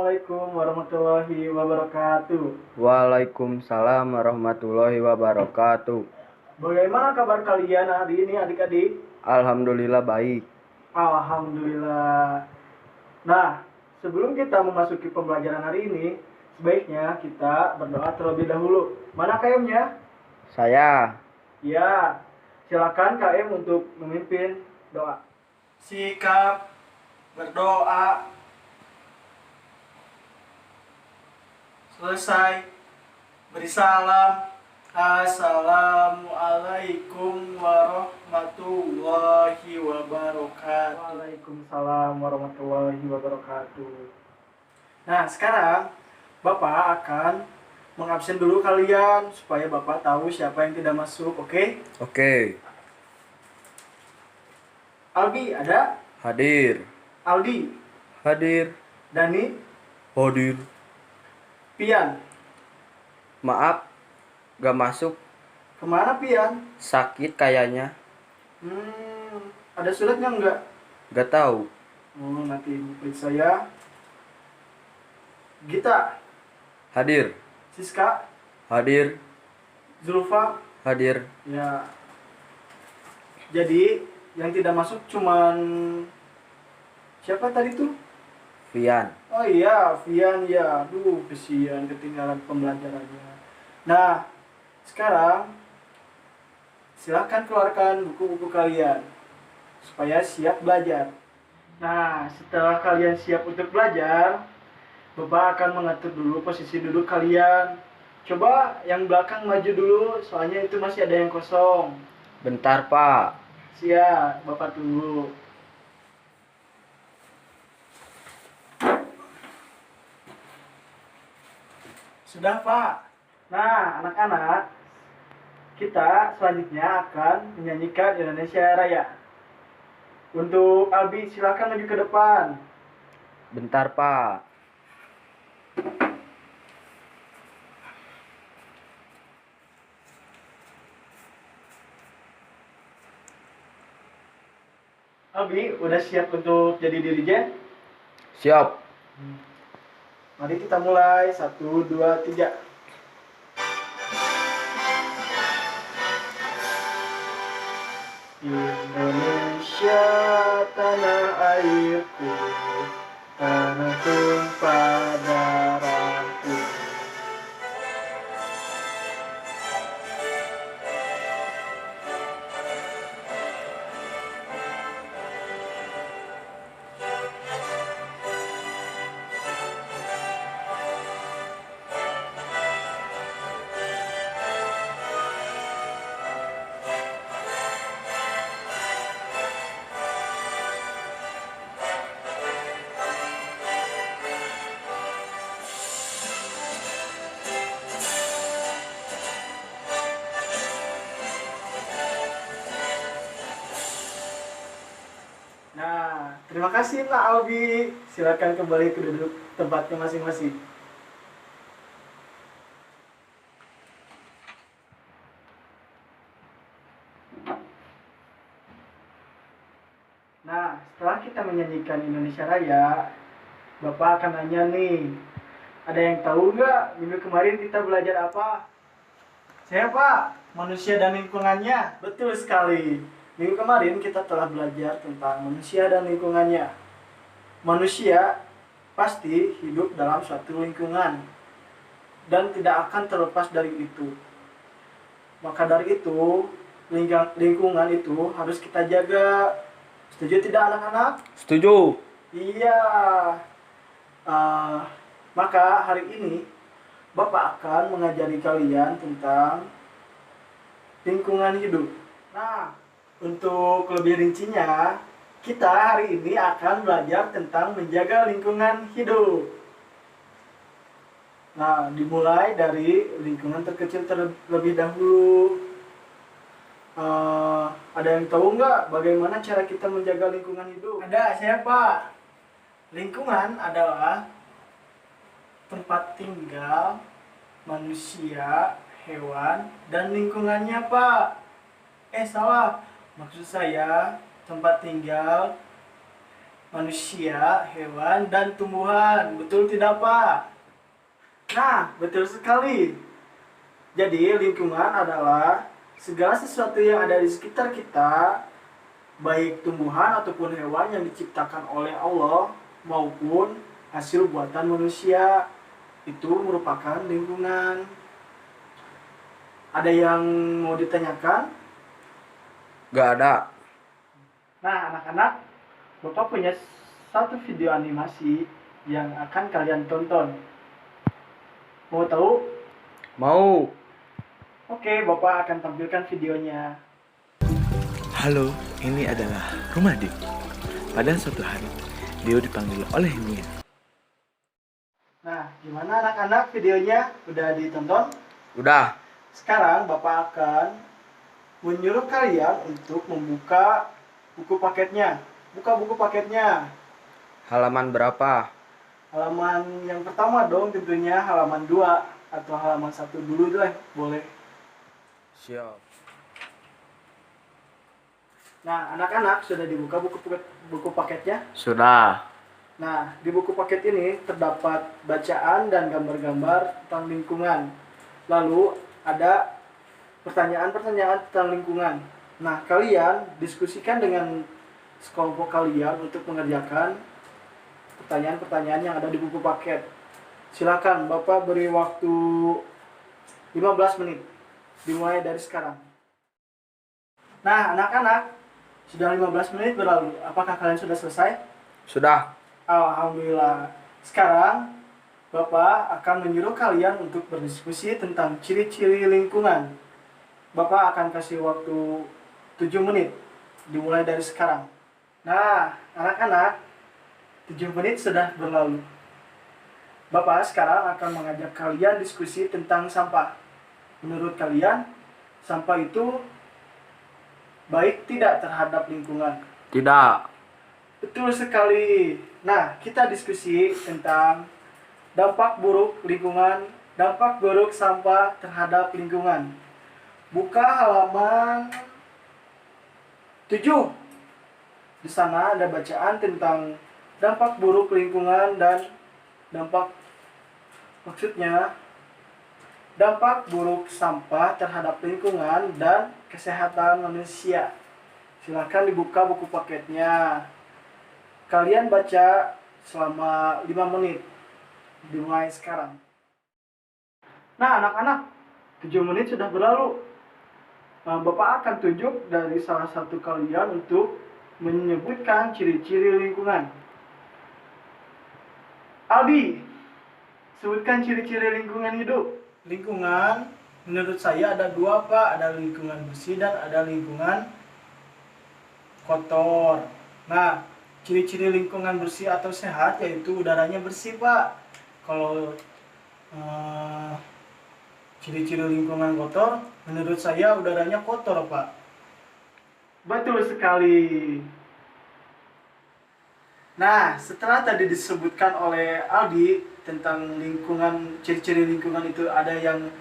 Assalamualaikum warahmatullahi wabarakatuh. Waalaikumsalam warahmatullahi wabarakatuh. Bagaimana kabar kalian hari ini adik-adik? Alhamdulillah baik. Alhamdulillah. Nah, sebelum kita memasuki pembelajaran hari ini, sebaiknya kita berdoa terlebih dahulu. Mana KM-nya? Saya Ya, silakan KM untuk memimpin doa. Sikap berdoa. Selesai. Beri salam. Assalamualaikum warahmatullahi wabarakatuh. Waalaikumsalam warahmatullahi wabarakatuh. Nah, sekarang Bapak akan mengabsen dulu kalian supaya Bapak tahu siapa yang tidak masuk, oke? Oke. Albi ada? Hadir. Aldi, Hadir. Dani, Hadir. Pian. Maaf, gak masuk. Kemana Pian? Sakit kayaknya. Ada suratnya enggak? Gak tahu. Nanti periksa ya. Gita, Hadir. Siska, Hadir. Zulfa. Hadir. Ya. Jadi yang tidak masuk cuman siapa tadi tuh? Fian. Oh iya, Vian ya. Aduh, kesian ketinggalan pembelajarannya. Nah, sekarang silakan keluarkan buku-buku kalian supaya siap belajar. Nah, setelah kalian siap untuk belajar, Bapak akan mengatur dulu posisi duduk kalian. Coba yang belakang maju dulu, soalnya itu masih ada yang kosong. Bentar, Pak. Siap, Bapak tunggu. Sudah, Pak. Nah, anak-anak, kita selanjutnya akan menyanyikan Indonesia Raya. Untuk Albi, silakan maju ke depan. Bentar, Pak. Albi, udah siap untuk jadi dirijen? Siap. Mari kita mulai. 1, 2, 3. Indonesia tanah airku, tanah tumpah darahku. Nah, terima kasih Pak Albi. Silakan kembali ke duduk tempatnya masing-masing. Nah, setelah kita menyanyikan Indonesia Raya, Bapak akan nanya nih, ada yang tahu nggak minggu kemarin kita belajar apa? Saya Pak, manusia dan lingkungannya. Betul sekali. Minggu kemarin kita telah belajar tentang manusia dan lingkungannya. Manusia pasti hidup dalam suatu lingkungan dan tidak akan terlepas dari itu. Maka dari itu, lingkungan itu harus kita jaga. Setuju tidak anak-anak? Setuju. Iya. Maka hari ini Bapak akan mengajari kalian tentang lingkungan hidup. Nah, untuk lebih rincinya, kita hari ini akan belajar tentang menjaga lingkungan hidup. Nah, dimulai dari lingkungan terkecil terlebih dahulu. Ada yang tahu nggak bagaimana cara kita menjaga lingkungan hidup? Ada, siapa? Lingkungan adalah tempat tinggal manusia, hewan, dan lingkungannya, Pak. Salah. Maksud saya tempat tinggal manusia, hewan, dan tumbuhan. Betul tidak, Pak? Nah, betul sekali. Jadi, lingkungan adalah segala sesuatu yang ada di sekitar kita, baik tumbuhan ataupun hewan yang diciptakan oleh Allah maupun hasil buatan manusia. Itu merupakan lingkungan. Ada yang mau ditanyakan? Gak ada. Nah, anak-anak, Bapak punya satu video animasi yang akan kalian tonton. Mau tahu? Mau. Oke, Bapak akan tampilkan videonya. Halo, ini adalah rumah Dio. Pada suatu hari, Dio dipanggil oleh Mia. Nah, gimana anak-anak videonya? Udah ditonton? Udah. Sekarang Bapak akan menyuruh kalian untuk membuka buku paketnya. Buka buku paketnya. Halaman berapa? Halaman yang pertama dong tentunya halaman 2 atau halaman 1 dulu deh, boleh. Siap. Nah, anak-anak sudah dibuka buku paketnya? Sudah. Nah, di buku paket ini terdapat bacaan dan gambar-gambar tentang lingkungan. Lalu ada pertanyaan-pertanyaan tentang lingkungan. Nah, kalian diskusikan dengan sekelompok kalian untuk mengerjakan pertanyaan-pertanyaan yang ada di buku paket. Silakan, Bapak beri waktu 15 menit. Dimulai dari sekarang. Nah, anak-anak, sudah 15 menit berlalu. Apakah kalian sudah selesai? Sudah. Alhamdulillah. Sekarang Bapak akan menyuruh kalian untuk berdiskusi tentang ciri-ciri lingkungan. Bapak akan kasih waktu 7 menit. Dimulai dari sekarang. Nah, anak-anak, 7 menit sudah berlalu. Bapak sekarang akan mengajak kalian diskusi tentang sampah. Menurut kalian, sampah itu baik tidak terhadap lingkungan? Tidak. Betul sekali. Nah, kita diskusi tentang dampak buruk lingkungan, dampak buruk sampah terhadap lingkungan. Buka halaman 7. Di sana ada bacaan tentang dampak buruk lingkungan dan dampak buruk sampah terhadap lingkungan dan kesehatan manusia. Silakan dibuka buku paketnya. Kalian baca selama 5 menit. Dimulai sekarang. Nah, anak-anak, 7 menit sudah berlalu. Bapak akan tunjuk dari salah satu kalian untuk menyebutkan ciri-ciri lingkungan. Aldi, sebutkan ciri-ciri lingkungan hidup. Lingkungan, menurut saya ada dua, Pak. Ada lingkungan bersih dan ada lingkungan kotor. Nah, ciri-ciri lingkungan bersih atau sehat yaitu udaranya bersih, Pak. Kalau ciri-ciri lingkungan kotor, menurut saya udaranya kotor, Pak. Betul sekali. Nah, setelah tadi disebutkan oleh Aldi tentang lingkungan, ciri-ciri lingkungan itu ada yang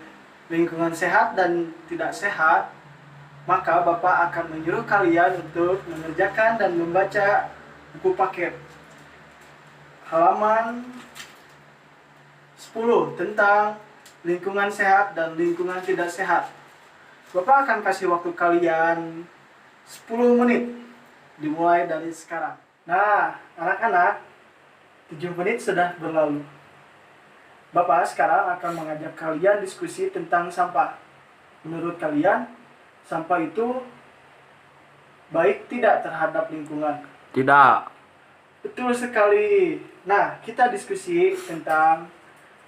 lingkungan sehat dan tidak sehat, maka Bapak akan menyuruh kalian untuk mengerjakan dan membaca buku paket. Halaman 10 tentang lingkungan sehat dan lingkungan tidak sehat. Bapak akan kasih waktu kalian 10 menit. Dimulai dari sekarang. Nah, anak-anak, 7 menit sudah berlalu. Bapak sekarang akan mengajak kalian diskusi tentang sampah. Menurut kalian, sampah itu baik tidak terhadap lingkungan? Tidak. Betul sekali. Nah, kita diskusi tentang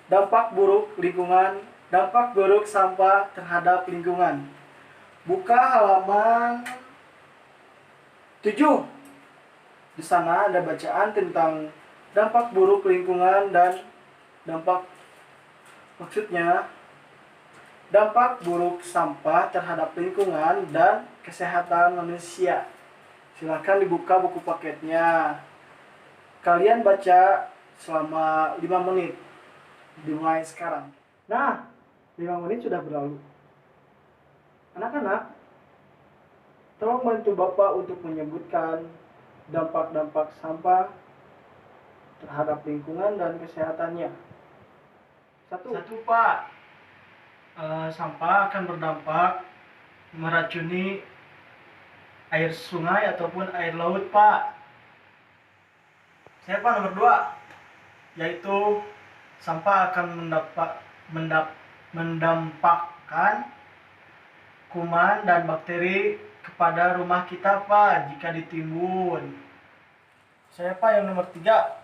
dampak buruk lingkungan, dampak buruk sampah terhadap lingkungan. Buka halaman 7. Di sana ada bacaan tentang dampak buruk lingkungan dan dampak buruk sampah terhadap lingkungan dan kesehatan manusia. Silakan dibuka buku paketnya. Kalian baca selama 5 menit. Dimulai sekarang. Nah, 5 menit sudah berlalu. Anak-anak, tolong bantu Bapak untuk menyebutkan dampak-dampak sampah terhadap lingkungan dan kesehatannya. Satu Pak, sampah akan berdampak meracuni air sungai ataupun air laut Pak. Saya Pak nomor 2, yaitu sampah akan mendampakkan kuman dan bakteri kepada rumah kita Pak jika ditimbun. Saya Pak yang nomor 3.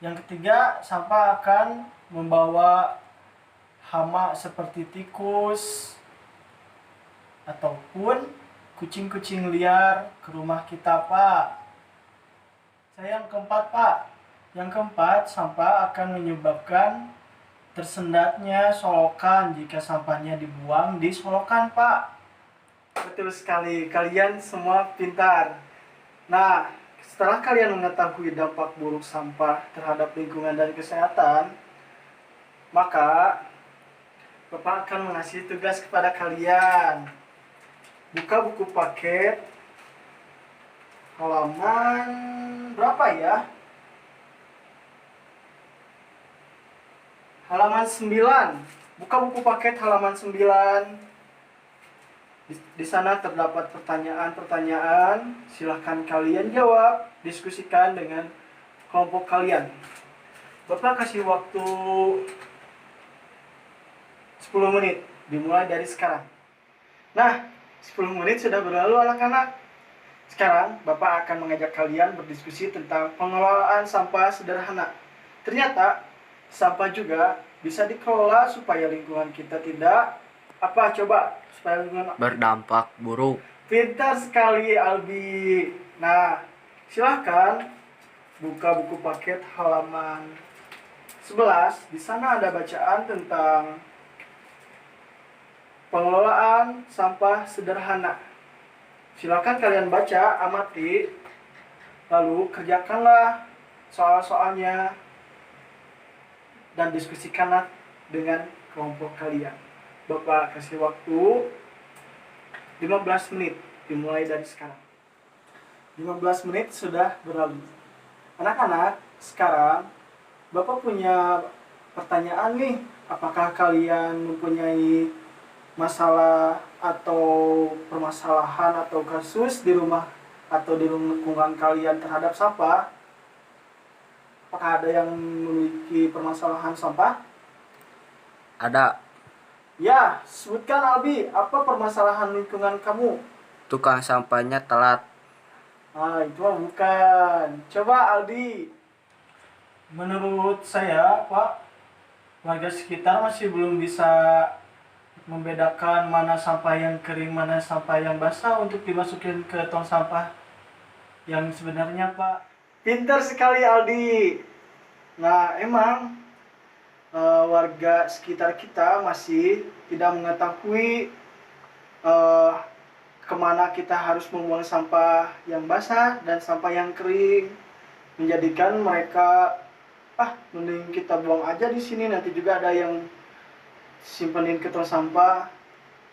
Yang ketiga, sampah akan membawa hama seperti tikus ataupun kucing-kucing liar ke rumah kita Pak. Saya yang keempat Pak. Yang keempat, sampah akan menyebabkan tersendatnya solokan jika sampahnya dibuang di solokan Pak. Betul sekali, kalian semua pintar. Nah, setelah kalian mengetahui dampak buruk sampah terhadap lingkungan dan kesehatan, maka Bapak akan mengasih tugas kepada kalian. Buka buku paket halaman berapa ya? Halaman 9. Buka buku paket halaman 9. Di sana terdapat pertanyaan-pertanyaan. Silahkan kalian jawab, diskusikan dengan kelompok kalian. Bapak kasih waktu 10 menit, dimulai dari sekarang. Nah, 10 menit sudah berlalu anak-anak. Sekarang Bapak akan mengajak kalian berdiskusi tentang pengelolaan sampah sederhana. Ternyata sampah juga bisa dikelola supaya lingkungan kita tidak coba supaya lingkungan Berdampak buruk. pintar sekali Albi. Nah, silahkan buka buku paket halaman 11. Di sana ada bacaan tentang pengelolaan sampah sederhana. Silakan kalian baca, amati, lalu kerjakanlah soal-soalnya dan diskusikanlah dengan kelompok kalian. Bapak kasih waktu 15 menit, dimulai dari sekarang. 15 menit sudah berlalu. Anak-anak, sekarang Bapak punya pertanyaan nih. Apakah kalian mempunyai masalah atau permasalahan atau kasus di rumah atau di lingkungan kalian terhadap sampah? Apakah ada yang memiliki permasalahan sampah? Ada Ya, sebutkan Albi, apa permasalahan lingkungan kamu? tukang sampahnya telat. Ah, itu mah bukan. Coba Aldi. Menurut saya, Pak, warga sekitar masih belum bisa membedakan mana sampah yang kering, mana sampah yang basah untuk dimasukin ke tong sampah yang sebenarnya, Pak. Pintar sekali Aldi. Nah, emang warga sekitar kita masih tidak mengetahui kemana kita harus membuang sampah yang basah dan sampah yang kering, menjadikan mereka mending kita buang aja di sini, nanti juga ada yang simpanin ke tong sampah.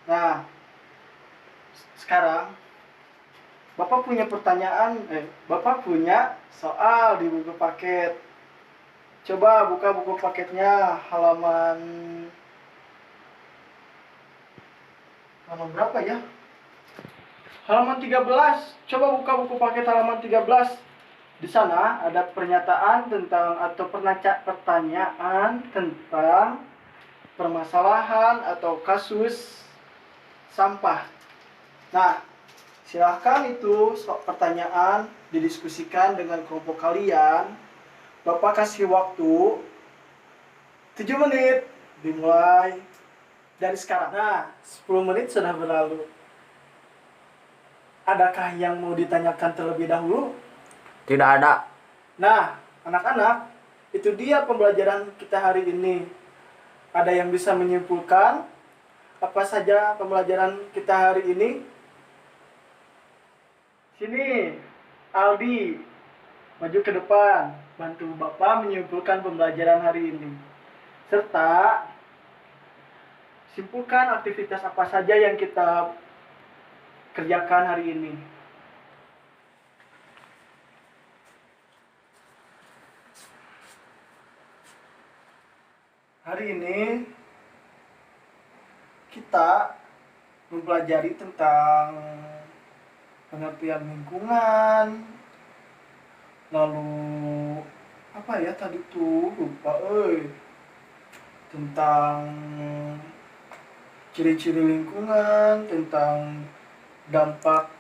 Nah, sekarang Bapak punya Bapak punya soal di buku paket. Coba buka buku paketnya halaman berapa ya? Halaman 13. Coba buka buku paket halaman 13. Di sana ada pernyataan tentang atau pertanyaan tentang permasalahan atau kasus sampah. Nah, silahkan itu pertanyaan didiskusikan dengan kelompok kalian. Bapak kasih waktu 7 menit, dimulai dari sekarang. Nah, 10 menit sudah berlalu. Adakah yang mau ditanyakan terlebih dahulu? Tidak ada. Nah, anak-anak, itu dia pembelajaran kita hari ini. Ada yang bisa menyimpulkan apa saja pembelajaran kita hari ini? Sini, Aldi, maju ke depan, bantu Bapak menyimpulkan pembelajaran hari ini. Serta simpulkan aktivitas apa saja yang kita kerjakan hari ini. Hari ini kita mempelajari tentang pengertian lingkungan, lalu apa ya tadi tuh lupa tentang ciri-ciri lingkungan, tentang dampak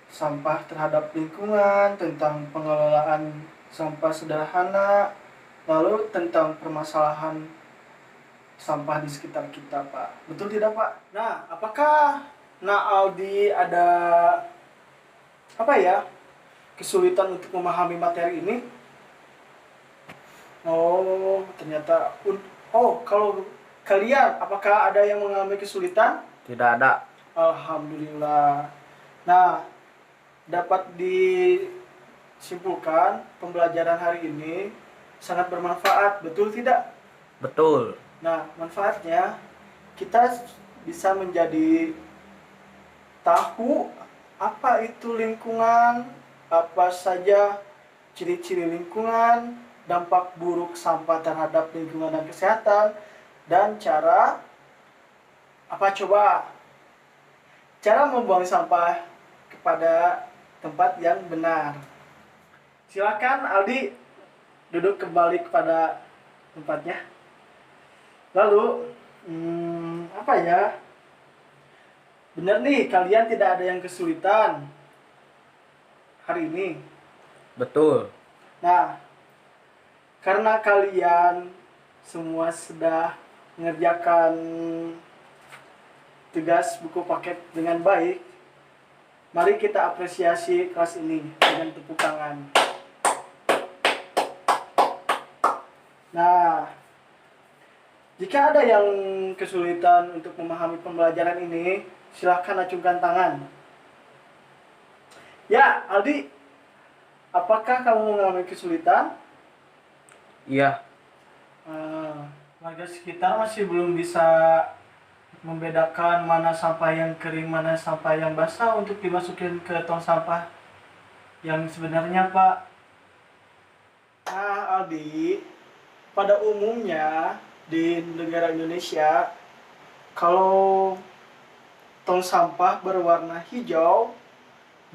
sampah terhadap lingkungan, tentang pengelolaan sampah sederhana, lalu tentang permasalahan sampah di sekitar kita, Pak. Betul tidak, Pak? Nah, apakah Aldi ada kesulitan untuk memahami materi ini? Oh, ternyata kalau kalian apakah ada yang mengalami kesulitan? Tidak ada. Alhamdulillah. Nah, dapat disimpulkan pembelajaran hari ini sangat bermanfaat, betul tidak? Betul. Nah, manfaatnya kita bisa menjadi tahu apa itu lingkungan, apa saja ciri-ciri lingkungan, dampak buruk sampah terhadap lingkungan dan kesehatan, dan cara membuang sampah kepada tempat yang benar. Silakan Aldi duduk kembali kepada tempatnya. Lalu benar nih, kalian tidak ada yang kesulitan hari ini. Betul. Nah, karena kalian semua sudah mengerjakan tugas buku paket dengan baik, mari kita apresiasi kelas ini dengan tepuk tangan. Nah, jika ada yang kesulitan untuk memahami pembelajaran ini, silahkan acungkan tangan. Ya, Aldi, apakah kamu mengalami kesulitan? Iya. Warga sekitar masih belum bisa membedakan mana sampah yang kering, mana sampah yang basah untuk dimasukin ke tong sampah yang sebenarnya, Pak. Nah, Aldi, pada umumnya di negara Indonesia, kalau tong sampah berwarna hijau,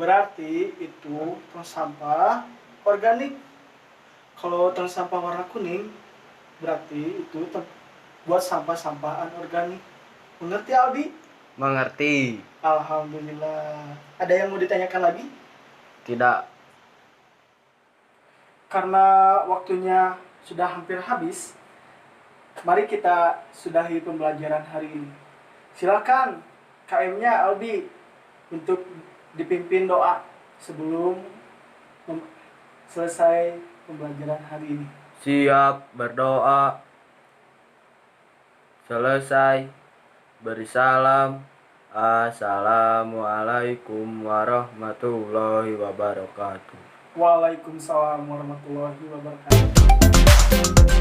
berarti itu tong sampah organik. Kalau tong sampah warna kuning, berarti itu buat sampah-sampah anorganik. Mengerti, Aldi? Mengerti. Alhamdulillah. Ada yang mau ditanyakan lagi? Tidak. Karena waktunya sudah hampir habis, mari kita sudahi pembelajaran hari ini. Silakan KM-nya Aldi untuk dipimpin doa sebelum selesai pembelajaran hari ini. Siap berdoa. Selesai beri salam. Assalamualaikum warahmatullahi wabarakatuh. Waalaikumsalam warahmatullahi wabarakatuh.